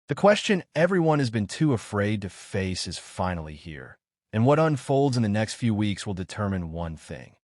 The question everyone has been too afraid to face is finally here. And what unfolds in the next few weeks will determine one thing: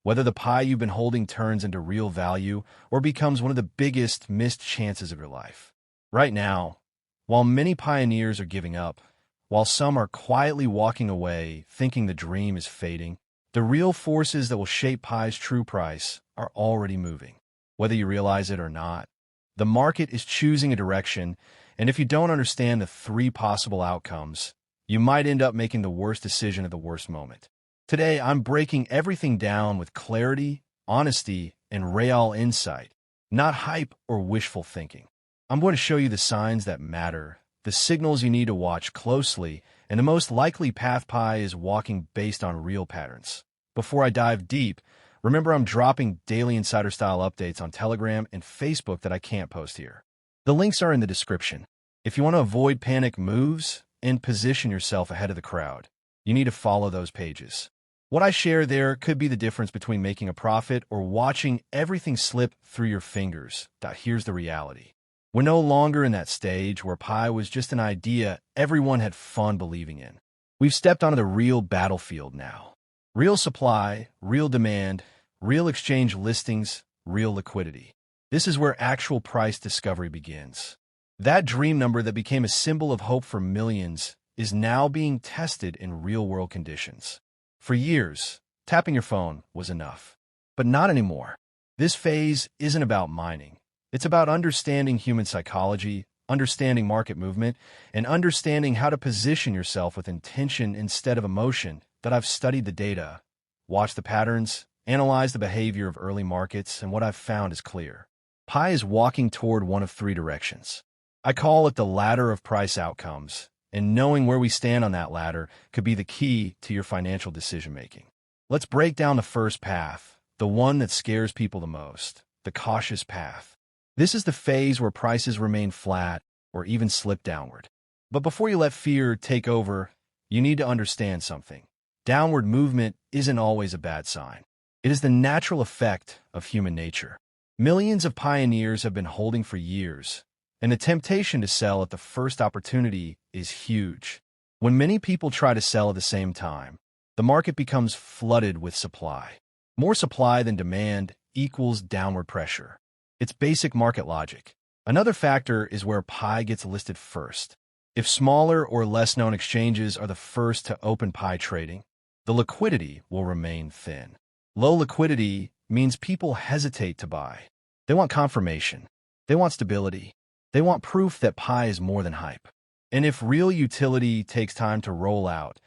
whether the pie you've been holding turns into real value or becomes one of the biggest missed chances of your life. Right now, while many pioneers are giving up, while some are quietly walking away thinking the dream is fading, the real forces that will shape pie's true price are already moving. Whether you realize it or not, the market is choosing a direction, and if you don't understand the three possible outcomes, you might end up making the worst decision at the worst moment. Today, I'm breaking everything down with clarity, honesty, and real insight, not hype or wishful thinking. I'm going to show you the signs that matter, the signals you need to watch closely, and the most likely path pie is walking based on real patterns. Before I dive deep, remember I'm dropping daily insider-style updates on Telegram and Facebook that I can't post here. The links are in the description. If you want to avoid panic moves and position yourself ahead of the crowd, you need to follow those pages. What I share there could be the difference between making a profit or watching everything slip through your fingers. Now, here's the reality. We're no longer in that stage where pie was just an idea everyone had fun believing in. We've stepped onto the real battlefield now. Real supply, real demand, real exchange listings, real liquidity. This is where actual price discovery begins. That dream number that became a symbol of hope for millions is now being tested in real-world conditions. For years, tapping your phone was enough. But not anymore. This phase isn't about mining. It's about understanding human psychology, understanding market movement, and understanding how to position yourself with intention instead of emotion. That I've studied the data, watched the patterns, analyzed the behavior of early markets, and what I've found is clear. Pie is walking toward one of three directions. I call it the ladder of price outcomes, and knowing where we stand on that ladder could be the key to your financial decision-making. Let's break down the first path, the one that scares people the most, the cautious path. This is the phase where prices remain flat or even slip downward. But before you let fear take over, you need to understand something. Downward movement isn't always a bad sign. It is the natural effect of human nature. Millions of pioneers have been holding for years, and the temptation to sell at the first opportunity is huge. When many people try to sell at the same time, the market becomes flooded with supply. More supply than demand equals downward pressure. It's basic market logic. Another factor is where pie gets listed first. If smaller or less-known exchanges are the first to open pie trading, the liquidity will remain thin. Low liquidity means people hesitate to buy. They want confirmation. They want stability. They want proof that pie is more than hype. And if real utility takes time to roll out,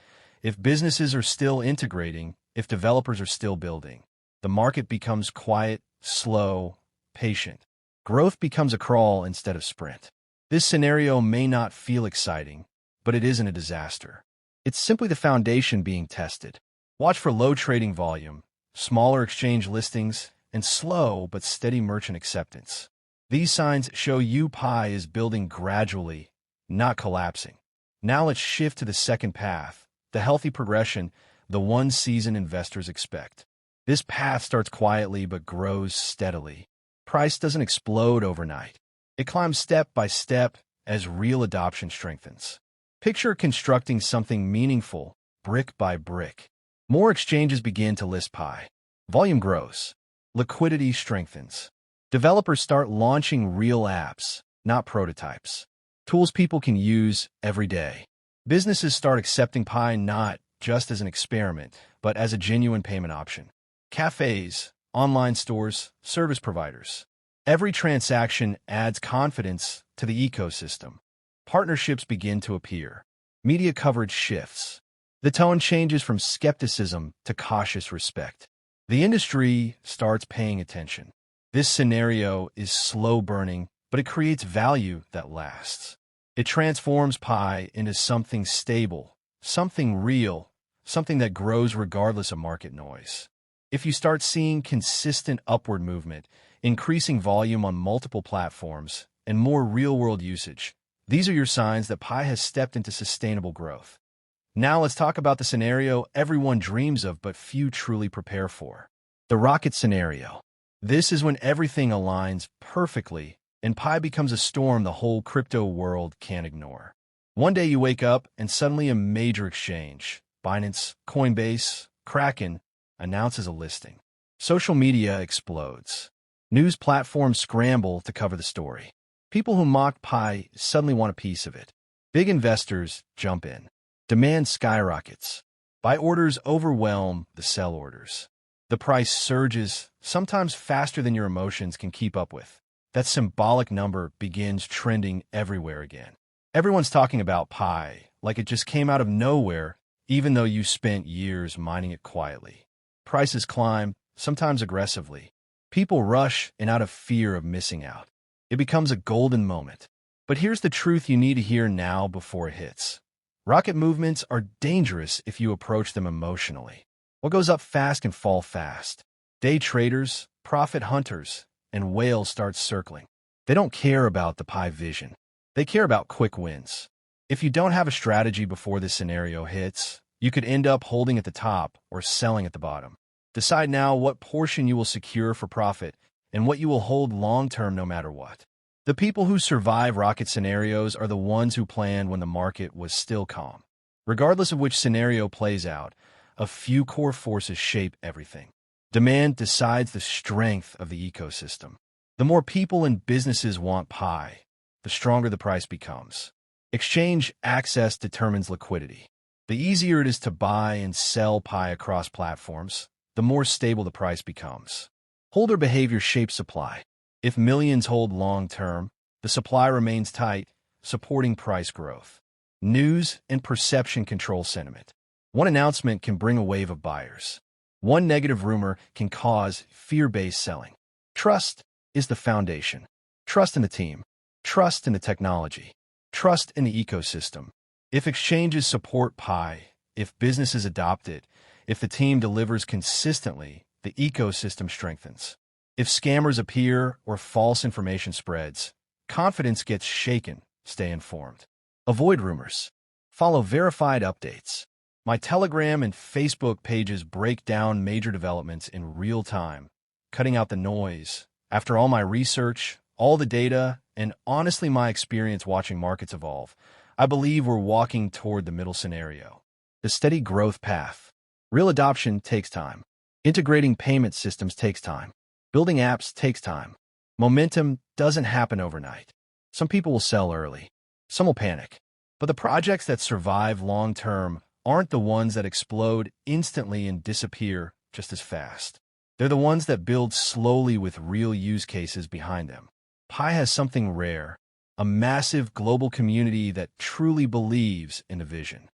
if businesses are still integrating, if developers are still building, the market becomes quiet, slow, patient. Growth becomes a crawl instead of sprint. This scenario may not feel exciting, but it isn't a disaster. It's simply the foundation being tested. Watch for low trading volume, smaller exchange listings, and slow but steady merchant acceptance. These signs show you pie is building gradually, not collapsing. Now let's shift to the second path, the healthy progression, the one seasoned investors expect. This path starts quietly but grows steadily. Price doesn't explode overnight. It climbs step by step as real adoption strengthens. Picture constructing something meaningful, brick by brick. More exchanges begin to list pie. Volume grows. Liquidity strengthens. Developers start launching real apps, not prototypes. Tools people can use every day. Businesses start accepting pie not just as an experiment, but as a genuine payment option. Cafes, online stores, service providers. Every transaction adds confidence to the ecosystem. Partnerships begin to appear. Media coverage shifts. The tone changes from skepticism to cautious respect. The industry starts paying attention. This scenario is slow burning, but it creates value that lasts. It transforms pie into something stable, something real, something that grows regardless of market noise. If you start seeing consistent upward movement, increasing volume on multiple platforms, and more real-world usage, these are your signs that pie has stepped into sustainable growth. Now let's talk about the scenario everyone dreams of but few truly prepare for. The rocket scenario. This is when everything aligns perfectly and Pi becomes a storm the whole crypto world can't ignore. One day you wake up and suddenly a major exchange, Binance, Coinbase, Kraken, announces a listing. Social media explodes. News platforms scramble to cover the story. People who mocked Pi suddenly want a piece of it. Big investors jump in. Demand skyrockets. Buy orders overwhelm the sell orders. The price surges, sometimes faster than your emotions can keep up with. That symbolic number begins trending everywhere again. Everyone's talking about Pi, like it just came out of nowhere, even though you spent years mining it quietly. Prices climb, sometimes aggressively. People rush and out of fear of missing out. It becomes a golden moment. But here's the truth you need to hear now before it hits. Rocket movements are dangerous if you approach them emotionally. What goes up fast can fall fast. Day traders, profit hunters, and whales start circling. They don't care about the Pi vision. They care about quick wins. If you don't have a strategy before this scenario hits, you could end up holding at the top or selling at the bottom. Decide now what portion you will secure for profit and what you will hold long-term no matter what. The people who survive rocket scenarios are the ones who planned when the market was still calm. Regardless of which scenario plays out, a few core forces shape everything. Demand decides the strength of the ecosystem. The more people and businesses want Pi, the stronger the price becomes. Exchange access determines liquidity. The easier it is to buy and sell Pi across platforms, the more stable the price becomes. Holder behavior shapes supply. If millions hold long-term, the supply remains tight, supporting price growth. News and perception control sentiment. One announcement can bring a wave of buyers. One negative rumor can cause fear-based selling. Trust is the foundation. Trust in the team. Trust in the technology. Trust in the ecosystem. If exchanges support Pi, if businesses adopt it, if the team delivers consistently, the ecosystem strengthens. If scammers appear or false information spreads, confidence gets shaken. Stay informed. Avoid rumors. Follow verified updates. My Telegram and Facebook pages break down major developments in real time, cutting out the noise. After all my research, all the data, and honestly my experience watching markets evolve, I believe we're walking toward the middle scenario. The steady growth path. Real adoption takes time. Integrating payment systems takes time. Building apps takes time. Momentum doesn't happen overnight. Some people will sell early. Some will panic. But the projects that survive long-term aren't the ones that explode instantly and disappear just as fast. They're the ones that build slowly with real use cases behind them. Pi has something rare, a massive global community that truly believes in the vision.